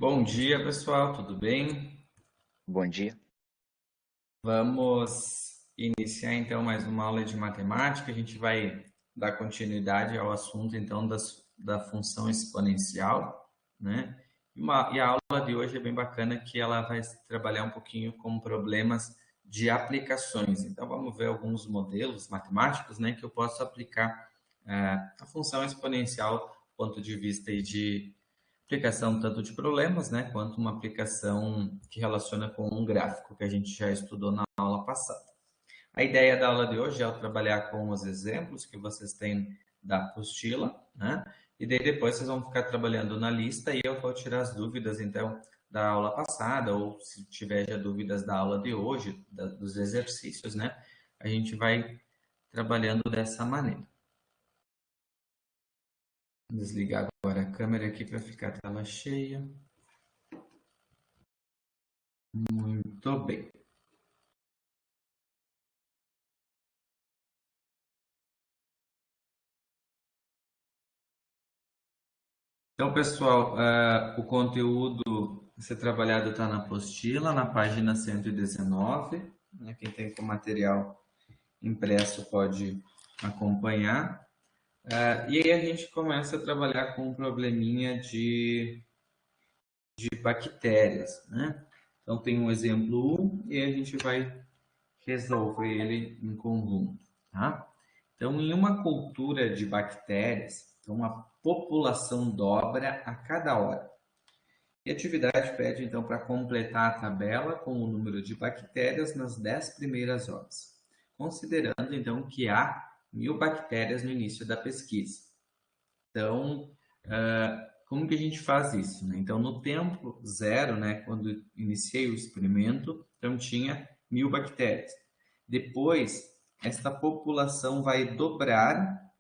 Bom dia, pessoal, tudo bem? Bom dia. Vamos iniciar então mais uma aula de matemática. A gente vai dar continuidade ao assunto então da função exponencial, né? E a aula de hoje é bem bacana que ela vai trabalhar um pouquinho com problemas de aplicações. Então vamos ver alguns modelos matemáticos, né, que eu posso aplicar a função exponencial do ponto de vista aí de aplicação tanto de problemas, né, quanto uma aplicação que relaciona com um gráfico que a gente já estudou na aula passada. A ideia da aula de hoje é eu trabalhar com os exemplos que vocês têm da apostila, né? E daí depois vocês vão ficar trabalhando na lista e eu vou tirar as dúvidas, então, da aula passada, ou se tiver já dúvidas da aula de hoje, dos exercícios, né? A gente vai trabalhando dessa maneira. Vou desligar agora a câmera aqui para ficar a tela cheia. Muito bem. Então, pessoal, o conteúdo a ser trabalhado está na apostila, na página 119, né? Quem tem com material impresso pode acompanhar. E aí a gente começa a trabalhar com um probleminha de bactérias, né? Então, tem um exemplo 1 e a gente vai resolver ele em conjunto, tá? Então, em uma cultura de bactérias, então a população dobra a cada hora. E a atividade pede, então, para completar a tabela com o número de bactérias nas 10 primeiras horas, considerando, então, que há 1.000 bactérias no início da pesquisa. Então, como que a gente faz isso, né? Então, no tempo zero, né, quando iniciei o experimento, então tinha 1.000 bactérias. Depois, esta população vai dobrar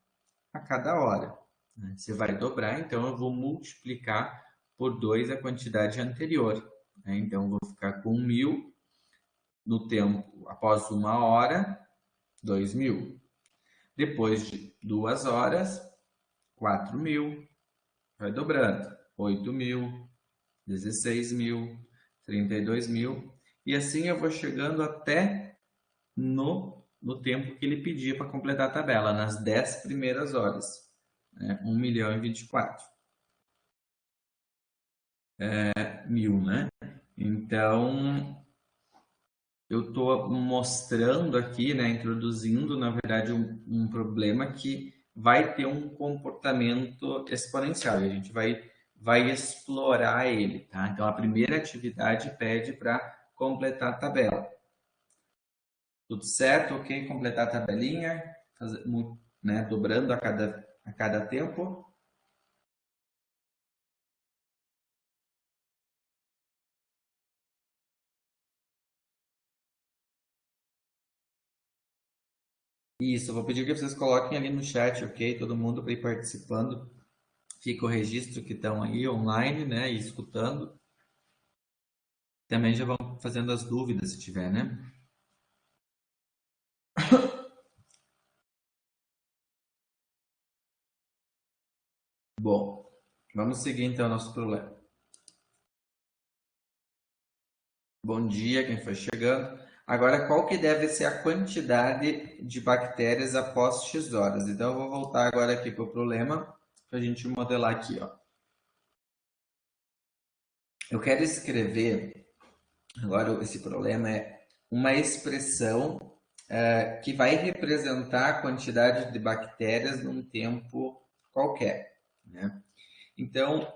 a cada hora, né? Você vai dobrar, então eu vou multiplicar por 2 a quantidade anterior, né? Então, eu vou ficar com 1.000 no tempo, após uma hora, 2.000. Depois de 2 horas, 4.000. Vai dobrando. 8.000, 16.000, 32.000. E assim eu vou chegando até no tempo que ele pedia para completar a tabela, nas 10 primeiras horas. Né? 1.024.000, né? Então, eu estou mostrando aqui, né, introduzindo, na verdade, um problema que vai ter um comportamento exponencial e a gente vai explorar ele, tá? Então, a primeira atividade pede para completar a tabela. Tudo certo? Ok? Completar a tabelinha, né, dobrando a cada tempo. Isso, eu vou pedir que vocês coloquem ali no chat, ok? Todo mundo para ir participando. Fica o registro que estão aí online, né, e escutando. Também já vão fazendo as dúvidas se tiver, né? Bom, vamos seguir então nosso problema. Bom dia, quem foi chegando. Agora, qual que deve ser a quantidade de bactérias após X horas? Então, eu vou voltar agora aqui para o problema, para a gente modelar aqui, ó. Eu quero escrever, agora esse problema é uma expressão que vai representar a quantidade de bactérias num tempo qualquer, né? Então,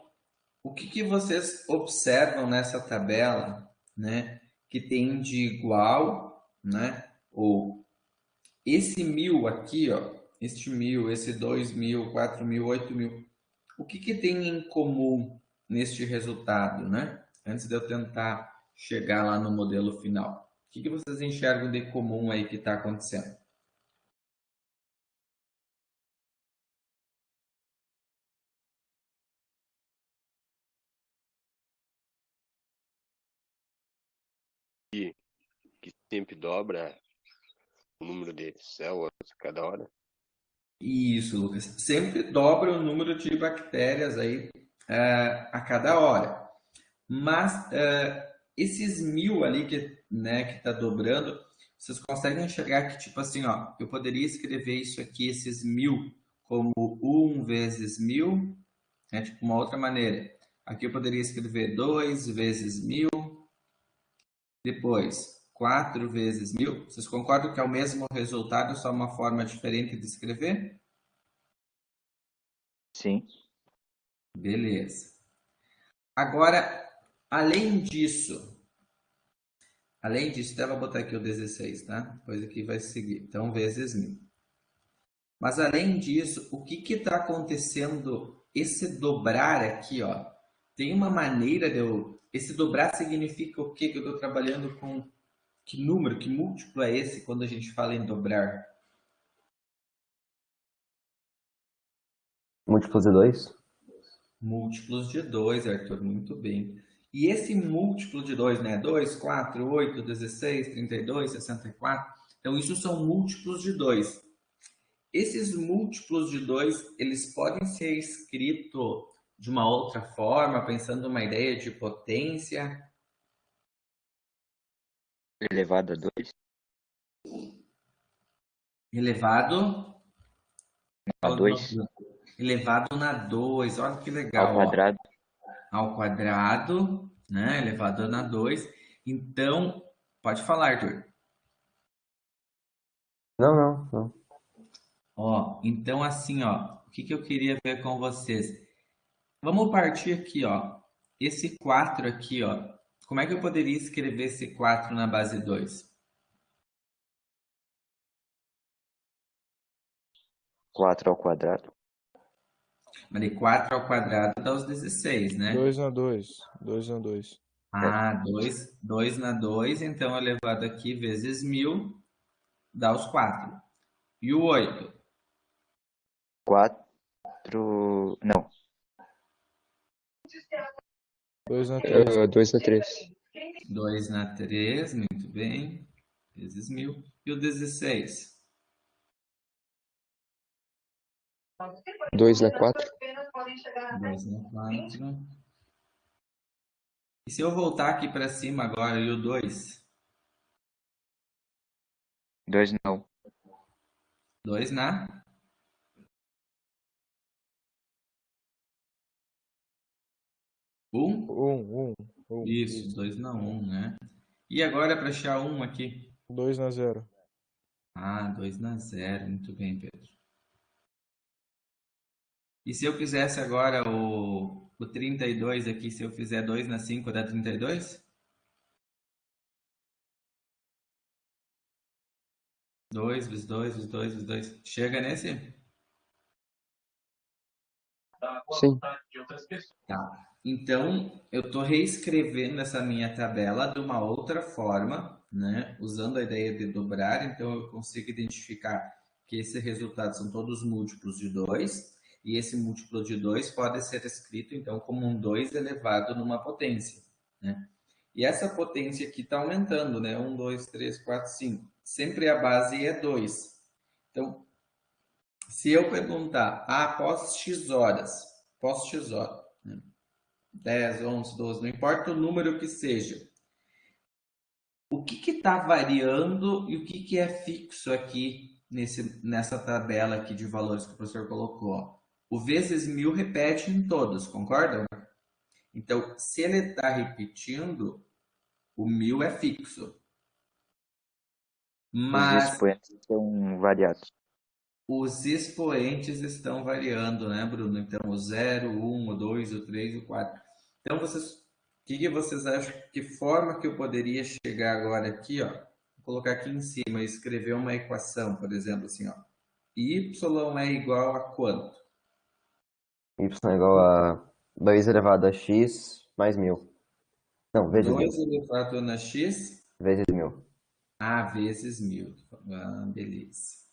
o que vocês observam nessa tabela, né, que tem de igual, né, ou esse 1.000 aqui, ó, este 1.000, esse 2.000, 4.000, 8.000, o que tem em comum neste resultado, né? Antes de eu tentar chegar lá no modelo final. O que vocês enxergam de comum aí que está acontecendo? Que sempre dobra o número de células a cada hora. Isso, Lucas. Sempre dobra o número de bactérias aí a cada hora. Mas esses 1000 ali que, né, que tá dobrando, vocês conseguem enxergar que, tipo assim, ó, eu poderia escrever isso aqui, esses 1000, como 1 vezes 1000, né, tipo uma outra maneira. Aqui eu poderia escrever 2 vezes 1000, depois 4 vezes 1000. Vocês concordam que é o mesmo resultado, só uma forma diferente de escrever? Sim. Beleza. Agora, além disso, até vou botar aqui o 16, tá? Depois aqui vai seguir. Então, vezes 1000. Mas além disso, o que está acontecendo? Esse dobrar aqui, ó, tem uma maneira de eu. Esse dobrar significa o quê? Que eu estou trabalhando com que número, que múltiplo é esse quando a gente fala em dobrar? Múltiplos de 2? Múltiplos de 2, Arthur, muito bem. E esse múltiplo de 2, né? 2, 4, 8, 16, 32, 64. Então, isso são múltiplos de 2. Esses múltiplos de 2, eles podem ser escritos de uma outra forma, pensando uma ideia de potência. Elevado a 2. Elevado A 2. elevado na 2. Olha que legal. Ao quadrado. Ó. Ao quadrado, né? Elevado na 2. Então, pode falar, Arthur. Não. Ó, então assim, ó, o que que eu queria ver com vocês? Vamos partir aqui, ó. Esse 4 aqui, ó. Como é que eu poderia escrever esse 4 na base 2? 4 ao quadrado. Mas 4 ao quadrado dá os 16, né? 2 na 2. 2 na 2. Ah, 2 na 2, então elevado aqui vezes 1000 dá os 4. E o 8? 4. Não. 2 na 3. 2 na 3. 2 na 3, muito bem. Vezes 1000. E o 16? 2 na 4. 2 na 4. E se eu voltar aqui para cima agora, e o 2? 2 não. 2 na 1? 1. Isso, 2 na 1, né? E agora para achar 1 aqui? 2 na 0. Ah, 2 na 0. Muito bem, Pedro. E se eu fizesse agora o 32 aqui, se eu fizer 2 na 5, dá 32? 2 vezes 2 vezes 2 vezes 2. Chega nesse? Sim. Tá. Então, eu estou reescrevendo essa minha tabela de uma outra forma, né? Usando a ideia de dobrar, então eu consigo identificar que esse resultado são todos múltiplos de 2, e esse múltiplo de 2 pode ser escrito, então, como um 2 elevado numa potência, né? E essa potência aqui está aumentando, né? 1, 2, 3, 4, 5. Sempre a base é 2. Então, se eu perguntar, após X horas, 10, 11, 12, não importa o número que seja, o que está variando e o que é fixo aqui nessa tabela aqui de valores que o professor colocou? O vezes 1000 repete em todos, concordam? Então, se ele está repetindo, o 1000 é fixo. Os Mas expoentes são variados. os expoentes estão variando, né, Bruno? Então, o 0, o 1, o 2, o 3, o 4. Então, o que vocês acham? Que forma que eu poderia chegar agora aqui, ó? Vou colocar aqui em cima e escrever uma equação, por exemplo, assim, ó. Y é igual a quanto? Y é igual a 2 elevado a x mais 1000. Não, vezes 1000. 2 elevado na x? Vezes 1000. Ah, vezes 1000. Ah, beleza.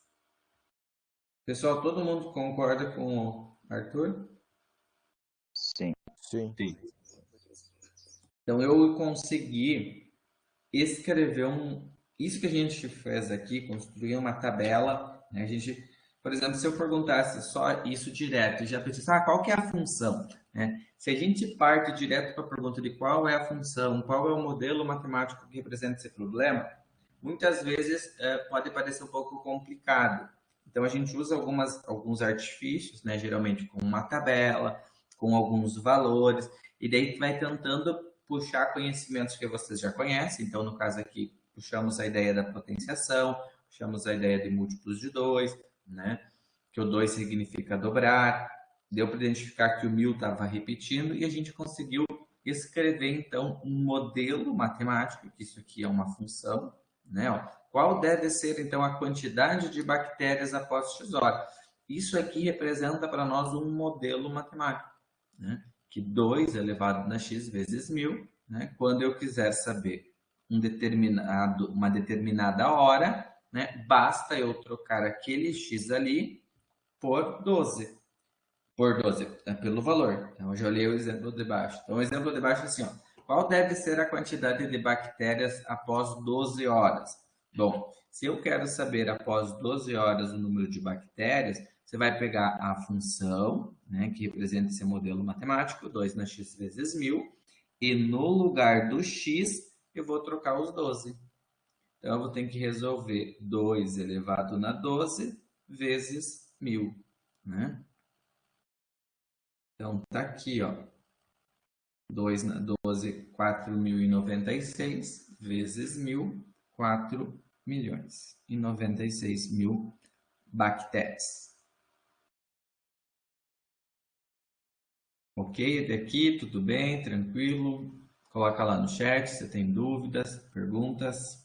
Pessoal, todo mundo concorda com o Arthur? Sim. Sim. Então, eu consegui escrever isso que a gente fez aqui, construir uma tabela, né? A gente, por exemplo, se eu perguntasse só isso direto, já pensasse, qual que é a função, né? Se a gente parte direto para a pergunta de qual é a função, qual é o modelo matemático que representa esse problema, muitas vezes pode parecer um pouco complicado. Então, a gente usa alguns artifícios, né, geralmente com uma tabela, com alguns valores, e daí vai tentando puxar conhecimentos que vocês já conhecem. Então, no caso aqui, puxamos a ideia da potenciação, puxamos a ideia de múltiplos de 2, né, que o 2 significa dobrar, deu para identificar que o 1000 estava repetindo, e a gente conseguiu escrever, então, um modelo matemático, que isso aqui é uma função, né? Ó, qual deve ser, então, a quantidade de bactérias após X horas? Isso aqui representa para nós um modelo matemático, né? Que 2 elevado na x vezes 1000, né? Quando eu quiser saber uma determinada hora, né? Basta eu trocar aquele x ali por 12. Por 12, pelo valor. Então, eu já olhei o exemplo de baixo. Então, o exemplo de baixo é assim, ó. Qual deve ser a quantidade de bactérias após 12 horas? Bom, se eu quero saber após 12 horas o número de bactérias, você vai pegar a função, né, que representa esse modelo matemático, 2 na x vezes 1000, e no lugar do x, eu vou trocar os 12. Então, eu vou ter que resolver 2 elevado na 12 vezes 1000, né? Então, tá aqui, ó. 2 na 12, 4.096 vezes 1000, 4.096.000 bactérias. Ok? Até aqui, tudo bem, tranquilo? Coloca lá no chat se tem dúvidas, perguntas.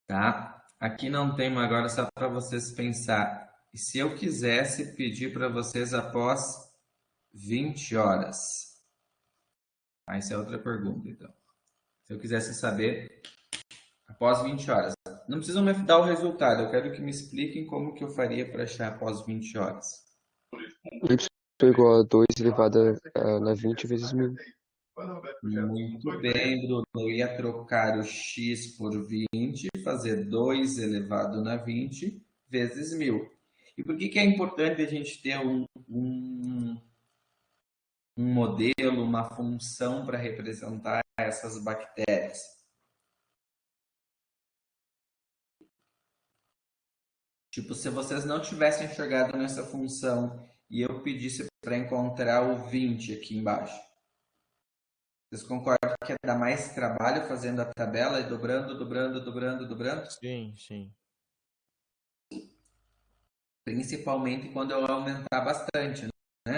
Tá? Aqui não tem agora, só para vocês pensar. E se eu quisesse pedir para vocês após 20 horas? Essa é outra pergunta, então. Se eu quisesse saber após 20 horas. Não precisam me dar o resultado, eu quero que me expliquem como que eu faria para achar após 20 horas. Y é igual a 2 elevado na 20 vezes 1000. Muito bem, Bruno. Eu ia trocar o x por 20, fazer 2 elevado na 20 vezes 1000. E por que é importante a gente ter um modelo, uma função para representar essas bactérias? Tipo, se vocês não tivessem enxergado nessa função e eu pedisse para encontrar o 20 aqui embaixo, vocês concordam que ia dar mais trabalho fazendo a tabela e dobrando, dobrando, dobrando, dobrando? Sim, sim. Principalmente quando eu aumentar bastante, né?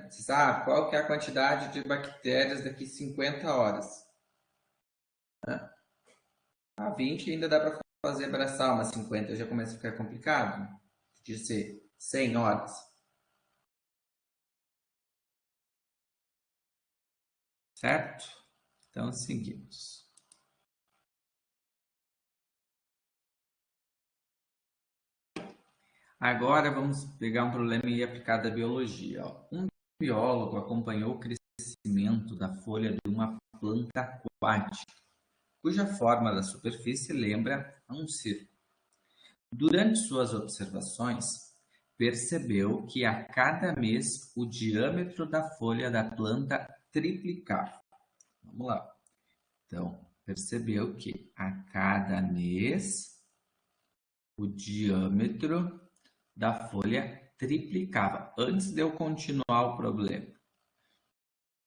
Vocês, qual que é a quantidade de bactérias daqui 50 horas? 20 ainda dá para fazer braçal, mas 50 já começa a ficar complicado. De ser 100 horas. Certo? Então, seguimos. Agora vamos pegar um problema e aplicar da biologia. Um biólogo acompanhou o crescimento da folha de uma planta aquática, cuja forma da superfície lembra um círculo. Durante suas observações, percebeu que a cada mês o diâmetro da folha da planta triplicava. Vamos lá. Então, percebeu que a cada mês o diâmetro da folha triplicava. Antes de eu continuar o problema.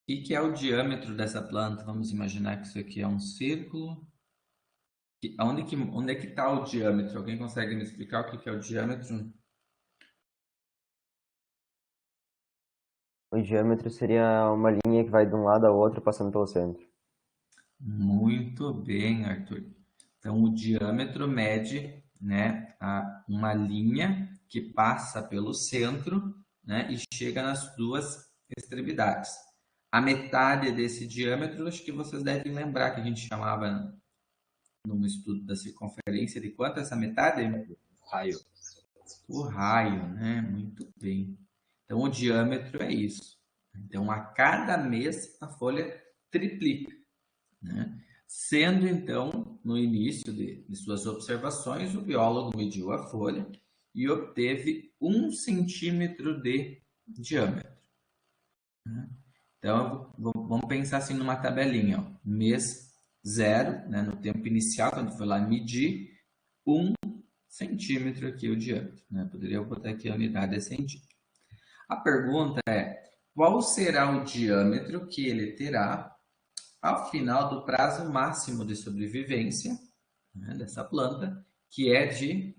O que é o diâmetro dessa planta? Vamos imaginar que isso aqui é um círculo. Onde é que está o diâmetro? Alguém consegue me explicar o que é o diâmetro? O diâmetro seria uma linha que vai de um lado ao outro passando pelo centro. Muito bem, Arthur. Então, o diâmetro mede, né, uma linha que passa pelo centro, né, e chega nas duas extremidades. A metade desse diâmetro, acho que vocês devem lembrar que a gente chamava no estudo da circunferência de quanto essa metade? Raio. O raio, né? Muito bem. Então, o diâmetro é isso. Então, a cada mês, a folha triplica, né? Sendo, então, no início de suas observações, o biólogo mediu a folha e obteve 1 centímetro de diâmetro. Então, vamos pensar assim numa tabelinha. Ó. Mês 0, né, no tempo inicial, quando foi lá medir, 1 centímetro aqui o diâmetro. Né? Poderia botar aqui a unidade de centímetro. A pergunta é, qual será o diâmetro que ele terá ao final do prazo máximo de sobrevivência, né, dessa planta, que é de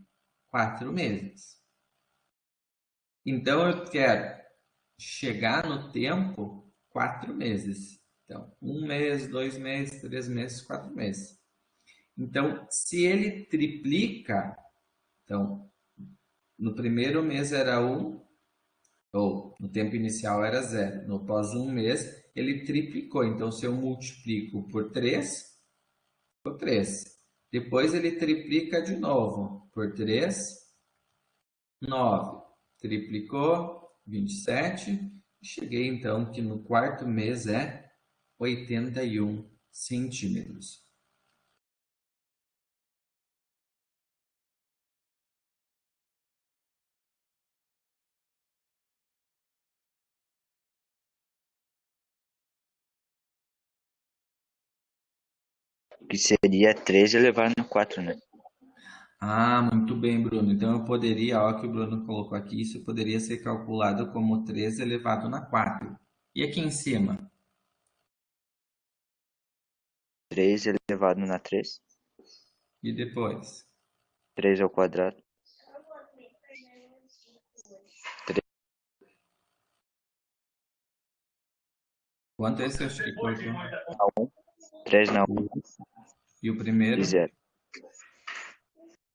4 meses. Então, eu quero chegar no tempo 4 meses. Então, 1 mês, 2 meses, 3 meses, 4 meses. Então, se ele triplica, então, no primeiro mês era 1, ou no tempo inicial era 0. No pós 1 mês, ele triplicou. Então, se eu multiplico por 3, por 3. Depois ele triplica de novo por 3, 9. Triplicou, 27. Cheguei então que no quarto mês é 81 centímetros. Que seria 3 elevado a 4, né? Ah, muito bem, Bruno. Então eu poderia, ó, que o Bruno colocou aqui, isso poderia ser calculado como 3 elevado na 4. E aqui em cima? 3 elevado na 3. E depois? 3 ao quadrado. Quanto é esse? Acho que colocou. 3 na 1 E o primeiro? e 0.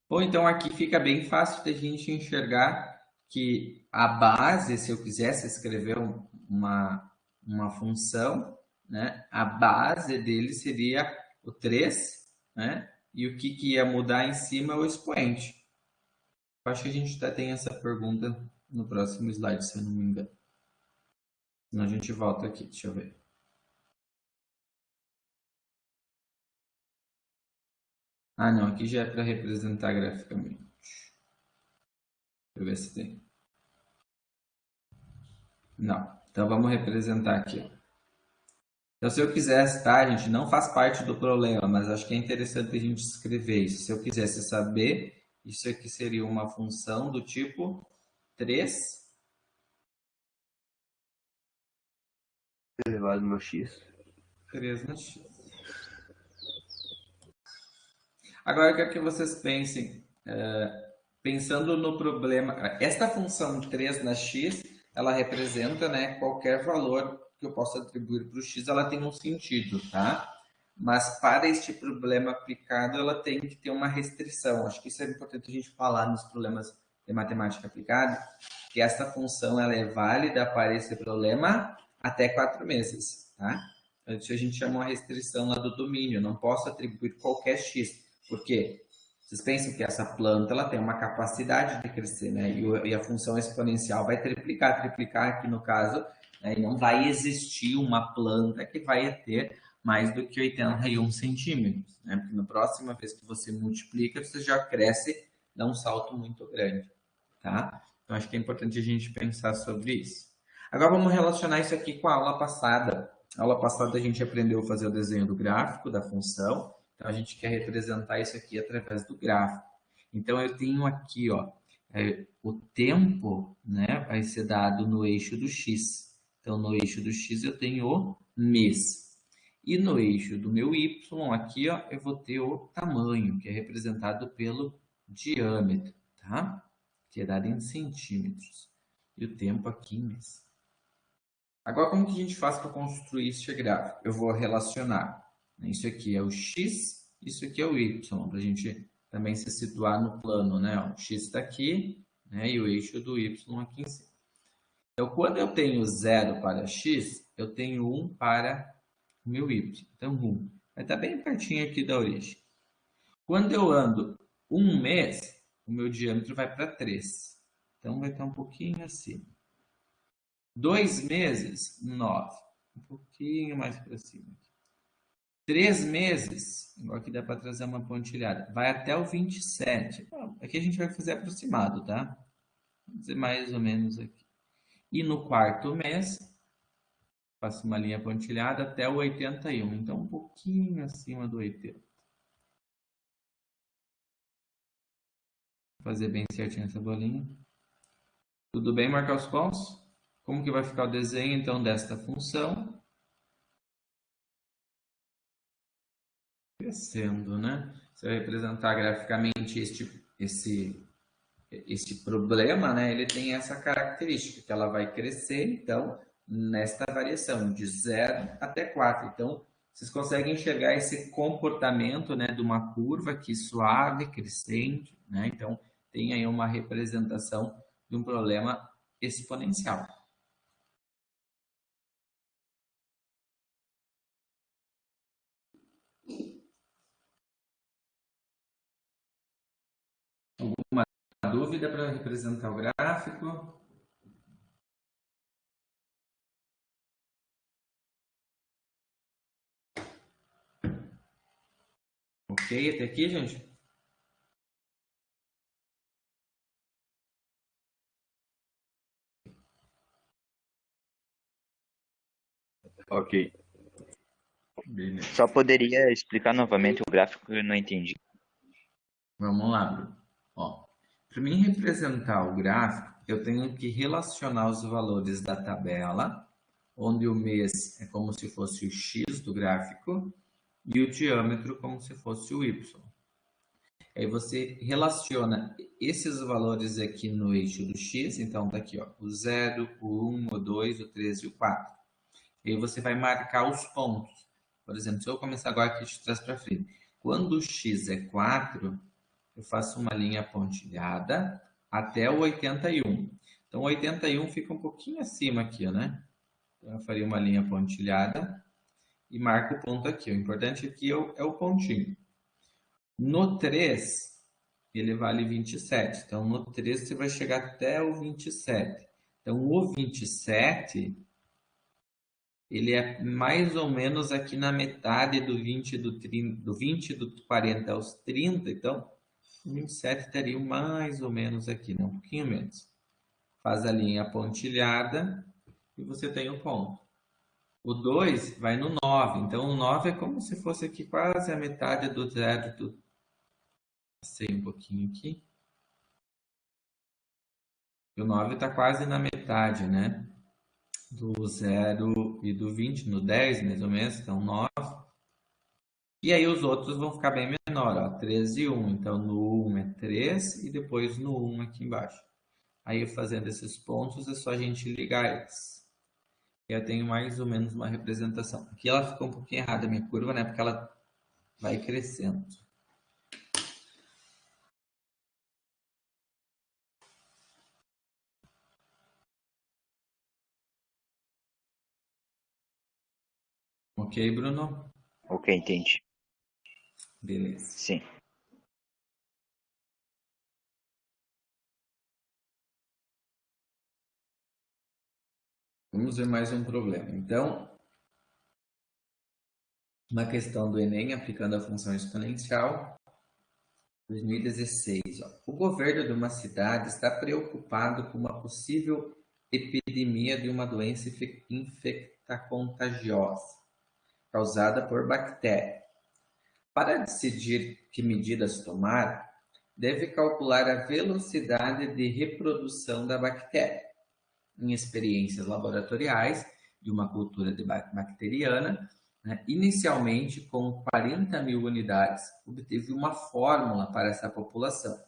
Ou então aqui fica bem fácil da gente enxergar que a base, se eu quisesse escrever uma função, né, a base dele seria o 3, né, e o que ia mudar em cima é o expoente. Eu acho que a gente tem essa pergunta no próximo slide, se eu não me engano. Senão a gente volta aqui, deixa eu ver. Ah, não, aqui já é para representar graficamente. Deixa eu ver se tem. Não. Então vamos representar aqui. Ó. Então se eu quisesse, tá, gente, não faz parte do problema, mas acho que é interessante a gente escrever isso. Se eu quisesse saber, isso aqui seria uma função do tipo 3 elevado no x. 3 na x. Agora eu quero que vocês pensem, pensando no problema, esta função 3 na x, ela representa, né, qualquer valor que eu possa atribuir para o x, ela tem um sentido, tá? Mas para este problema aplicado, ela tem que ter uma restrição. Acho que isso é importante a gente falar nos problemas de matemática aplicada, que esta função ela é válida para esse problema até 4 meses, tá? Isso a gente chama uma restrição lá do domínio, eu não posso atribuir qualquer x. Por quê? Vocês pensam que essa planta ela tem uma capacidade de crescer, né? E a função exponencial vai triplicar aqui no caso, né? E não vai existir uma planta que vai ter mais do que 81 centímetros, né? Porque na próxima vez que você multiplica, você já cresce, dá um salto muito grande, tá? Então acho que é importante a gente pensar sobre isso. Agora vamos relacionar isso aqui com a aula passada. Na aula passada a gente aprendeu a fazer o desenho do gráfico da função. Então, a gente quer representar isso aqui através do gráfico. Então, eu tenho aqui, ó, o tempo, né, vai ser dado no eixo do x. Então, no eixo do x eu tenho o mês. E no eixo do meu y, aqui, ó, eu vou ter o tamanho, que é representado pelo diâmetro, tá? Que é dado em centímetros. E o tempo aqui em mês. Agora, como que a gente faz para construir este gráfico? Eu vou relacionar. Isso aqui é o x, isso aqui é o y, para a gente também se situar no plano, né? O x está aqui, né? E o eixo do y aqui em cima. Então, quando eu tenho 0 para x, eu tenho 1 para o meu y. Então, 1 vai estar bem pertinho aqui da origem. Quando eu ando 1 mês, o meu diâmetro vai para 3. Então, vai estar um pouquinho acima. 2 meses, 9. Um pouquinho mais para cima aqui. 3 meses, igual aqui dá para trazer uma pontilhada, vai até o 27. Aqui a gente vai fazer aproximado, tá? Vou dizer mais ou menos aqui. E no quarto mês, faço uma linha pontilhada até o 81. Então, um pouquinho acima do 80. Vou fazer bem certinho essa bolinha. Tudo bem marcar os pontos? Como que vai ficar o desenho, então, desta função? Crescendo, né? Você vai representar graficamente esse problema, né? Ele tem essa característica, que ela vai crescer, então, nesta variação, de 0 até 4. Então, vocês conseguem enxergar esse comportamento, né, de uma curva aqui suave, crescente, né? Então, tem aí uma representação de um problema exponencial. Alguma dúvida para representar o gráfico? Ok, até aqui, gente? Ok. Beleza. Só poderia explicar novamente o gráfico que eu não entendi. Vamos lá, Bruno. Ó, para mim representar o gráfico, eu tenho que relacionar os valores da tabela, onde o mês é como se fosse o x do gráfico e o diâmetro como se fosse o y. Aí você relaciona esses valores aqui no eixo do x, então tá aqui, ó, o 0, o 1, o 2, o 3 e o 4. E aí você vai marcar os pontos. Por exemplo, se eu começar agora aqui de trás para frente, quando o x é 4, eu faço uma linha pontilhada até o 81. Então, o 81 fica um pouquinho acima aqui, né? Então, eu faria uma linha pontilhada e marco o ponto aqui. O importante aqui é o pontinho. No 3, ele vale 27. Então, no 3, você vai chegar até o 27. Então, o 27, ele é mais ou menos aqui na metade do 20, do 30, do 20, do 40 aos 30. Então, o 27 estaria mais ou menos aqui, né? Um pouquinho menos. Faz a linha pontilhada e você tem o ponto. O 2 vai no 9. Então, o 9 é como se fosse aqui quase a metade do 0. Passei um pouquinho aqui. E o 9 está quase na metade, né? Do 0 e do 20, no 10, mais ou menos. Então, 9. E aí os outros vão ficar bem menor, ó, 13 e 1. Então, no 1 é 3 e depois no 1 aqui embaixo. Aí, fazendo esses pontos, é só a gente ligar eles. E eu tenho mais ou menos uma representação. Aqui ela ficou um pouquinho errada, a minha curva, né? Porque ela vai crescendo. Ok, Bruno? Ok, entendi. Beleza. Sim. Vamos ver mais um problema. Então, uma questão do Enem, aplicando a função exponencial, 2016. Ó. O governo de uma cidade está preocupado com uma possível epidemia de uma doença infectocontagiosa causada por bactéria. Para decidir que medidas tomar, deve calcular a velocidade de reprodução da bactéria. Em experiências laboratoriais de uma cultura bacteriana, né, inicialmente com 40 mil unidades, obteve uma fórmula para essa população.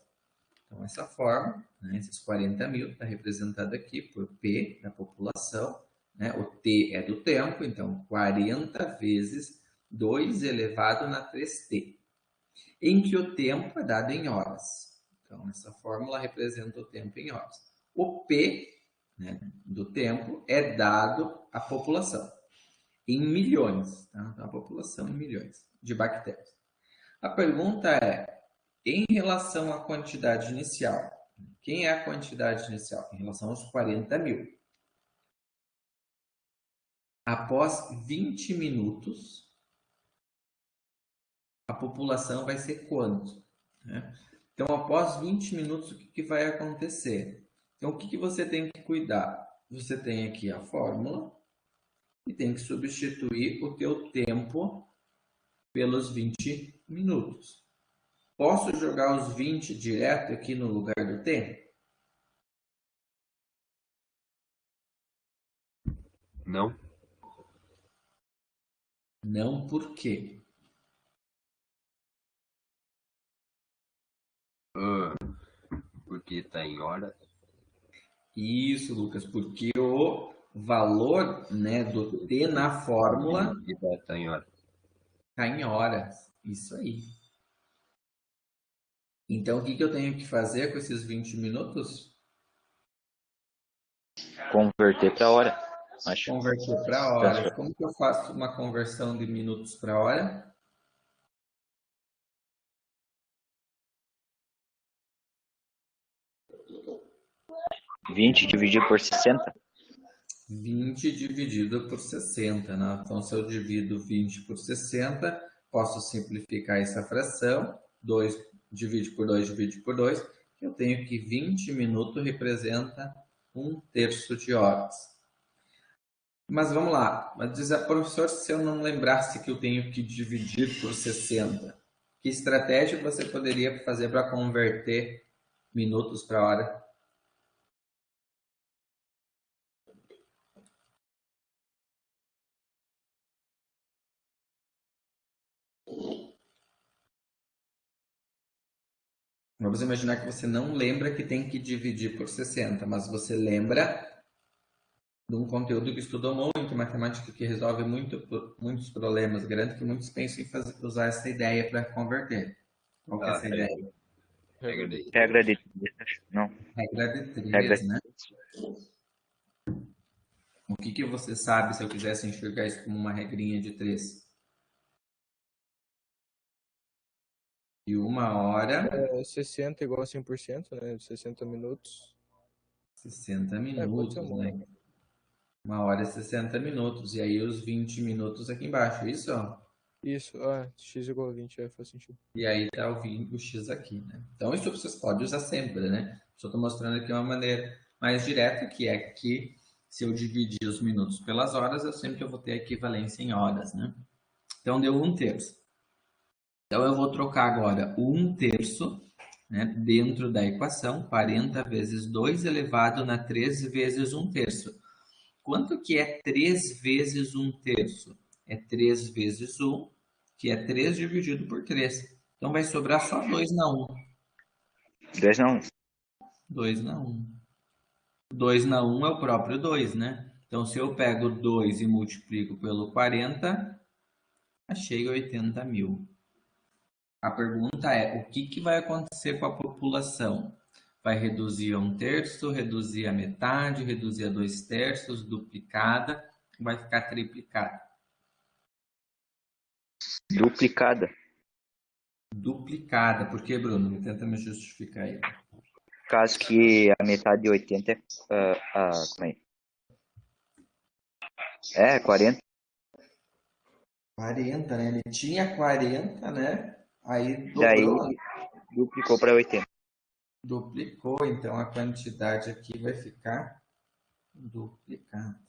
Então, essa fórmula, né, esses 40 mil, está representado aqui por P da população, né, o T é do tempo, então 40 vezes 2 elevado na 3T, em que o tempo é dado em horas. Então, essa fórmula representa o tempo em horas. O P, né, do tempo é dado à população em milhões, tá? A população em milhões de bactérias. A pergunta é, em relação à quantidade inicial, quem é a quantidade inicial? Em relação aos 40 mil. Após 20 minutos, população vai ser quanto, né? Então, após 20 minutos, o que vai acontecer? Então, o que você tem que cuidar? Você tem aqui a fórmula e tem que substituir o teu tempo pelos 20 minutos. Posso jogar os 20 direto aqui no lugar do T? Não? Não, por quê? Porque tá em hora. Isso, Lucas, porque o valor, né, do T na fórmula Tá em hora. está em horas. Isso aí. Então, o que eu tenho que fazer com esses 20 minutos? Converter para hora. Acho. Converter para horas. Como que eu faço uma conversão de minutos para hora? 20 dividido por 60. 20 dividido por 60, né? Então, se eu divido 20 por 60, posso simplificar essa fração. 2 divide por 2, divide por 2. Eu tenho que 20 minutos representa 1/3 de horas. Mas vamos lá. Mas diz, professor, se eu não lembrasse que eu tenho que dividir por 60, que estratégia você poderia fazer para converter minutos para hora? Vamos imaginar que você não lembra que tem que dividir por 60, mas você lembra de um conteúdo que estudou muito, matemática que resolve muitos problemas. Garanto que muitos pensam em usar essa ideia para converter. Qual que é essa ideia? Regra de Regra de. Não. Regra de Regra. 3, né? O que você sabe se eu quisesse enxergar isso como uma regrinha de 3? E 1 hora, 60 igual a 100%, né? 60 minutos. 60 Pode ser minutos, uma. né? 1 hora é 60 minutos. E aí os 20 minutos aqui embaixo, isso? Isso, x igual a 20, faz sentido. E aí tá o X aqui, né? Então isso vocês podem usar sempre, né? Só estou mostrando aqui uma maneira mais direta, que é que se eu dividir os minutos pelas horas, eu sempre vou ter a equivalência em horas, né? Então deu 1/3. Então eu vou trocar agora o 1/3, né, dentro da equação, 40 vezes 2 elevado na 3 vezes 1/3. Quanto que é 3 vezes 1/3? É 3 vezes 1, que é 3 dividido por 3. Então vai sobrar só 2 na 1. 2 não. 2 na 1. 2 na 1 é o próprio 2, né? Então se eu pego 2 e multiplico pelo 40, achei 80 mil. A pergunta é, o que vai acontecer com a população? Vai reduzir a 1/3, reduzir a metade, reduzir a 2/3, duplicada, vai ficar triplicada? Duplicada. Duplicada. Por que, Bruno? Tenta me justificar aí. Caso que a metade de 80 é. Como é? É, 40. 40, né? Ele tinha 40, né? Aí Daí dobrou, duplicou para 80. duplicou, então a quantidade aqui vai ficar duplicada.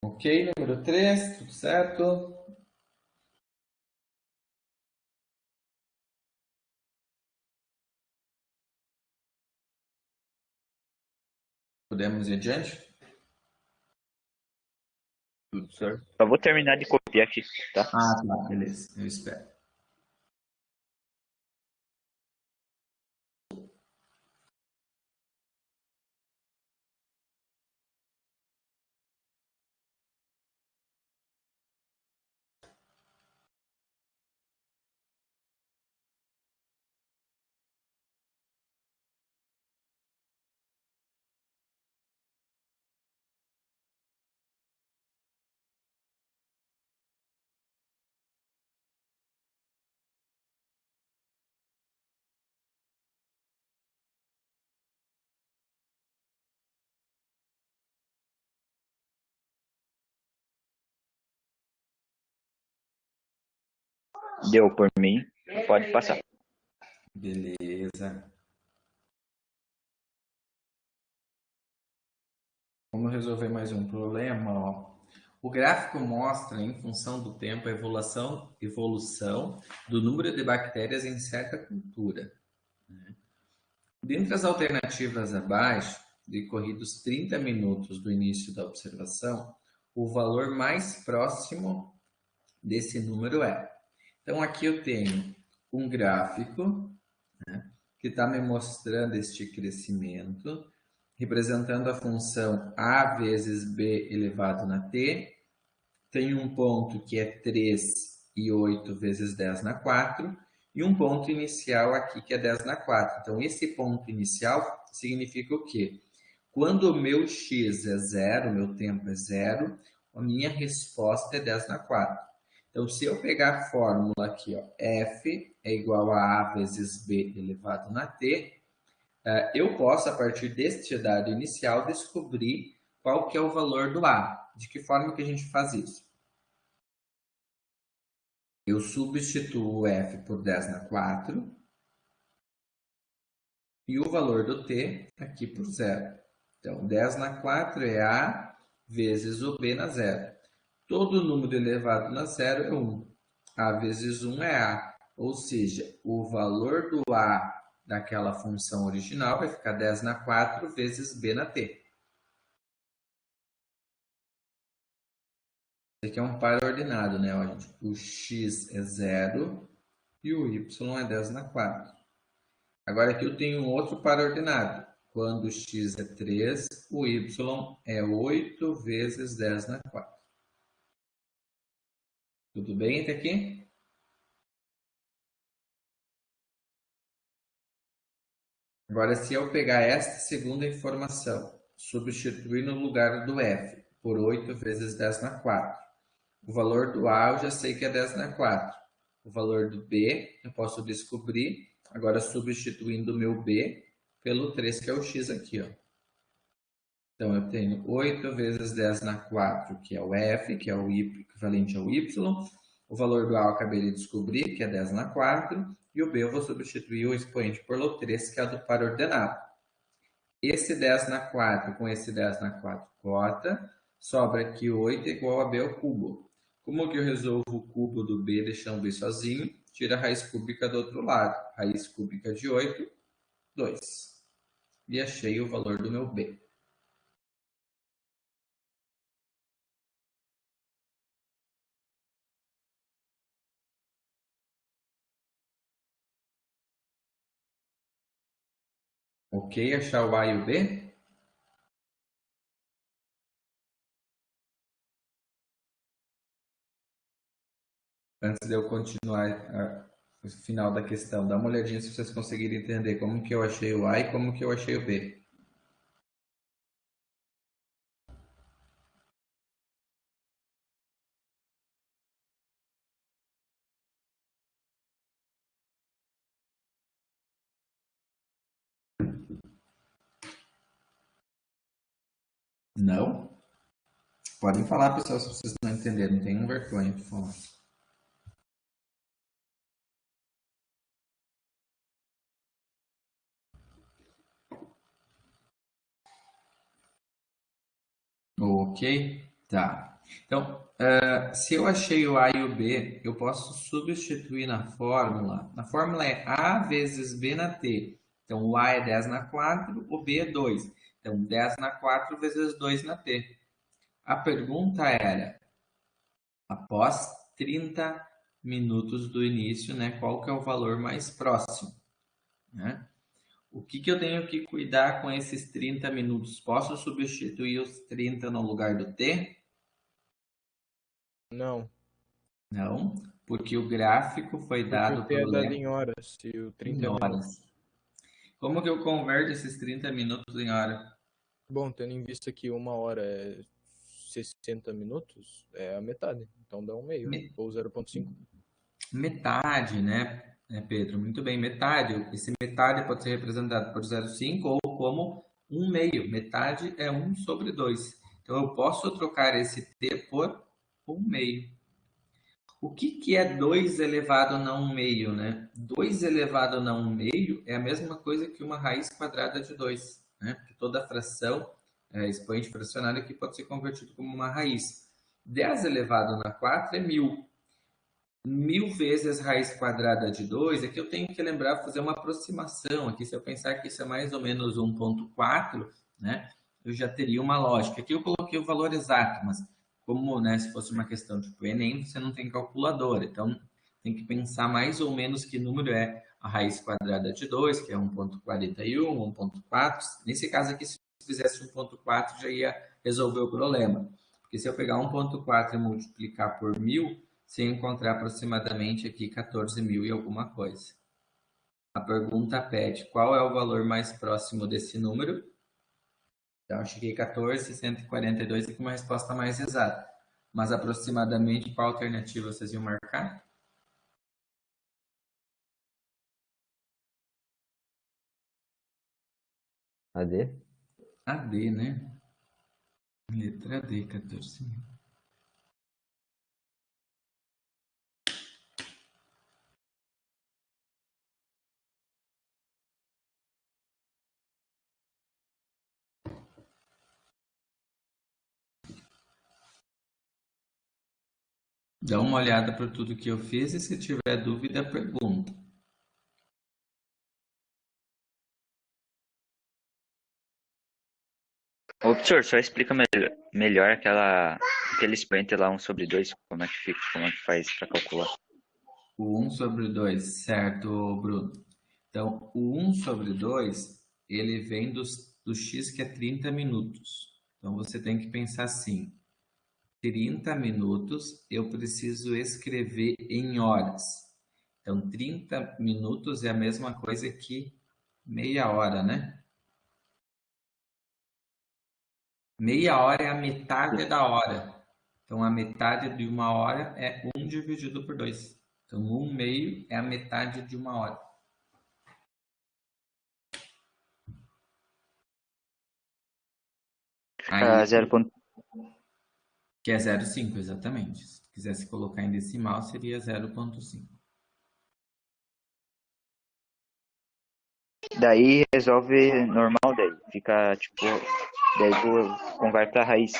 Ok, número 3, tudo certo? Podemos ir adiante? tudo certo. Só vou terminar de copiar aqui, tá? Ah, tá, beleza, eu espero. Deu por mim, pode passar. Beleza. Vamos resolver mais um problema, ó. O gráfico mostra, em função do tempo, a evolução do número de bactérias em certa cultura. Dentre as alternativas abaixo, decorridos 30 minutos do início da observação, o valor mais próximo desse número é. Então, aqui eu tenho um gráfico, né, que está me mostrando este crescimento, representando a função a vezes b elevado na t. Tem um ponto que é 3 e 8 vezes 10 na 4, e um ponto inicial aqui que é 10 na 4. Então, esse ponto inicial significa o quê? Quando o meu x é zero, o meu tempo é zero, a minha resposta é 10 na 4. Então, se eu pegar a fórmula aqui, ó, f é igual a a vezes b elevado na t, eu posso, a partir deste dado inicial, descobrir qual que é o valor do a. De que forma que a gente faz isso? Eu substituo o f por 10 na 4 e o valor do t aqui por zero. Então, 10 na 4 é a vezes o b na zero. Todo número elevado na zero é 1. A vezes 1 é a. Ou seja, o valor do a daquela função original vai ficar 10 na 4 vezes b na t. Esse aqui é um par ordenado, né? O x é 0 e o y é 10 na 4. Agora aqui eu tenho um outro par ordenado. Quando o x é 3, o y é 8 vezes 10 na 4. Tudo bem até aqui? Agora, se eu pegar esta segunda informação, substituir no lugar do f por 8 vezes 10 na 4, o valor do a eu já sei que é 10 na 4. O valor do b eu posso descobrir, agora substituindo o meu b pelo 3, que é o x aqui, ó. Então, eu tenho 8 vezes 10 na 4, que é o f, que é o equivalente ao y. O valor do a eu acabei de descobrir, que é 10 na 4. E o b eu vou substituir o expoente por 3, que é do par ordenado. Esse 10 na 4 com esse 10 na 4 corta. Sobra aqui 8 igual a b ao cubo. Como que eu resolvo o cubo do b deixando o b sozinho? Tira a raiz cúbica do outro lado. Raiz cúbica de 8, 2. E achei o valor do meu b. Ok? Achar o a e o b? Antes de eu continuar o final da questão, dá uma olhadinha se vocês conseguirem entender como que eu achei o a e como que eu achei o b. Não? Podem falar, pessoal, se vocês não entenderam. Não tenham vergonha de falar. Ok? Tá. Então, se eu achei o a e o b, eu posso substituir na fórmula. Na fórmula é a vezes b na t. Então, o a é 10 na 4, o b é 2. Então, 10 na 4 vezes 2 na t. A pergunta era, após 30 minutos do início, né, qual que é o valor mais próximo? Né? O que eu tenho que cuidar com esses 30 minutos? Posso substituir os 30 no lugar do t? Não. Não, porque o gráfico foi Porque dado o T é por dado em horas e o 30 é minutos. horas. Como que eu converto esses 30 minutos em hora? Bom, tendo em vista que 1 hora é 60 minutos, é a metade. Então dá 1/2, ou 0,5. Metade, né, Pedro? Muito bem, metade. Esse metade pode ser representado por 0,5 ou como 1/2. Metade é 1 sobre 2. Então, eu posso trocar esse t por 1/2. O que é 2 elevado a 1 meio, né? 2 elevado a 1 meio é a mesma coisa que uma raiz quadrada de 2, né? Porque toda fração, expoente fracionário aqui pode ser convertido como uma raiz. 10 elevado a 4 é 1000. 1000 vezes raiz quadrada de 2, aqui eu tenho que lembrar, fazer uma aproximação. Aqui, se eu pensar que isso é mais ou menos 1,4, né? Eu já teria uma lógica. Aqui eu coloquei o valor exato, mas como, né, se fosse uma questão tipo Enem, você não tem calculadora. Então, tem que pensar mais ou menos que número é a raiz quadrada de 2, que é 1,41, 1,4. Nesse caso aqui, se eu fizesse 1,4, já ia resolver o problema. Porque se eu pegar 1,4 e multiplicar por 1000, você encontrar aproximadamente aqui 14.000 e alguma coisa. A pergunta pede qual é o valor mais próximo desse número. Então, eu cheguei 14.142 aqui, uma resposta mais exata. Mas aproximadamente qual alternativa vocês iam marcar? AD? AD, né? Letra D, 14.000. Dá uma olhada para tudo que eu fiz e se tiver dúvida, pergunta. Ô, professor, só explica melhor aquele expoente lá, 1/2, como é que fica, como é que faz para calcular. O 1/2, certo, Bruno? Então, o 1/2, ele vem do x, que é 30 minutos. Então, você tem que pensar assim, 30 minutos eu preciso escrever em horas. Então, 30 minutos é a mesma coisa que meia hora, né? Meia hora é a metade da hora. Então, a metade de uma hora é 1 dividido por 2. Então, 1 meio é a metade de uma hora. Aí, 0. que é 0,5, exatamente. Se quisesse colocar em decimal, seria 0,5. Daí resolve normal, daí fica tipo, daí tu converte a raiz.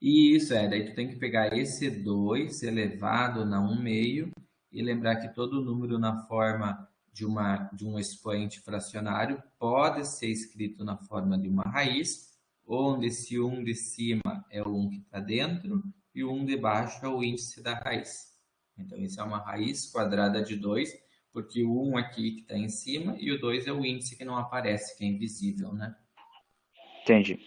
Isso, daí tu tem que pegar esse 2 elevado a 1 meio e lembrar que todo número na forma de um expoente fracionário pode ser escrito na forma de uma raiz, onde esse 1 de cima é o 1 que está dentro e o 1 de baixo é o índice da raiz. Então, isso é uma raiz quadrada de 2, porque o 1 aqui que está em cima e o 2 é o índice que não aparece, que é invisível, né? Entendi.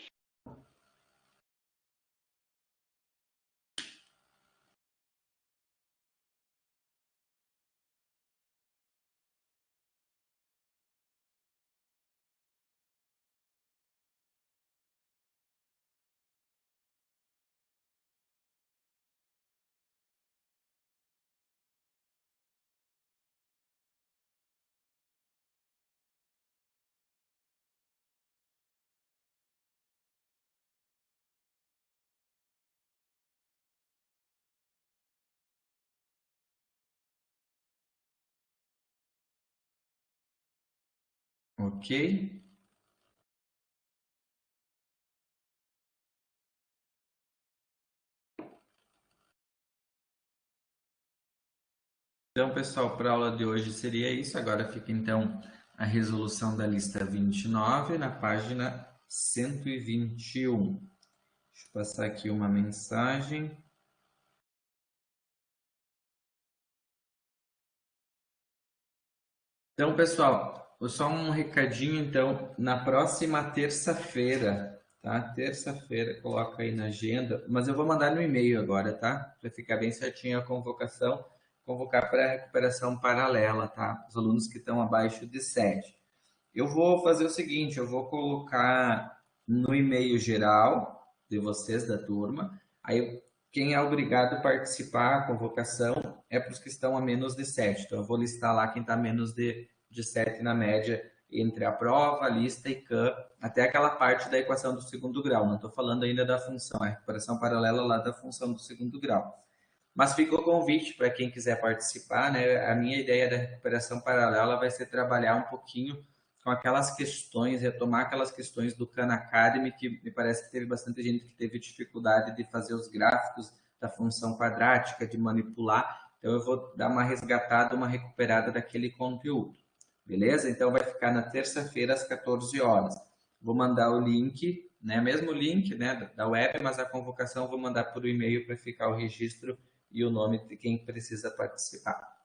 Ok? Então, pessoal, para a aula de hoje seria isso. Agora fica, então, a resolução da lista 29 na página 121. Deixa eu passar aqui uma mensagem. Então, pessoal, só um recadinho, então, na próxima terça-feira, tá? Terça-feira, coloca aí na agenda, mas eu vou mandar no e-mail agora, tá? Para ficar bem certinho a convocação, convocar para a recuperação paralela, tá? Os alunos que estão abaixo de 7. Eu vou fazer o seguinte, eu vou colocar no e-mail geral de vocês, da turma, aí quem é obrigado a participar, a convocação, é para os que estão a menos de 7. Então, eu vou listar lá quem está a menos de 7 na média, entre a prova, a lista e CAM, até aquela parte da equação do segundo grau. Não estou falando ainda da função, a recuperação paralela lá da função do segundo grau. Mas fica o convite para quem quiser participar, né? A minha ideia da recuperação paralela vai ser trabalhar um pouquinho com aquelas questões, retomar aquelas questões do Khan Academy, que me parece que teve bastante gente que teve dificuldade de fazer os gráficos da função quadrática, de manipular. Então, eu vou dar uma resgatada, uma recuperada daquele conteúdo. Beleza? Então, vai ficar na terça-feira, às 14 horas. Vou mandar o link, né? Mesmo link, né, da web, mas a convocação eu vou mandar por e-mail para ficar o registro e o nome de quem precisa participar.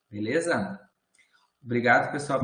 Beleza? Obrigado, pessoal.